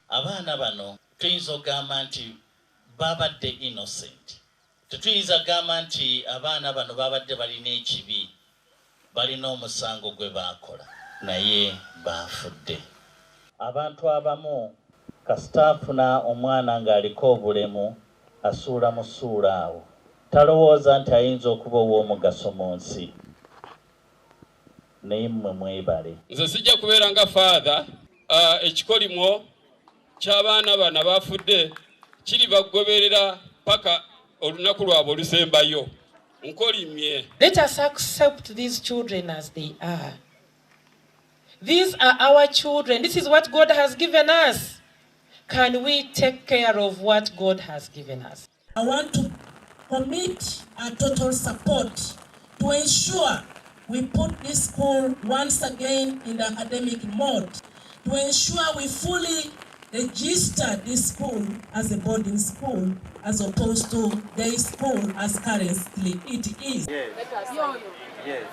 Abaana bano tuyinza okugamba nti babadde innocent. Tetuyinza kugamba nti abaana bano babadde balina ekibi, balina omusango gwe baakola, naye baafudde. Abantu abamu kasita afuna omwana ng'aliko obulemu asuula mu ssuula awo, talowooza nti ayinza okuba ow'omugaso mu nsi. Naye mmwe mwebale. Nze sijja kubeera nga father ekikolimo ky'abaana bano baafudde kiri bagoberera paka olunaku lwabwe olusembayo. Nkolimye. Let us accept these children as they are. These are our children. This is what God has given us. Can we take care of what God has given us? I want to commit our total support to ensure we put this school once again in the academic mode, to ensure we fully register this school as a boarding school as opposed to day school as currently it is. Yes. Yes.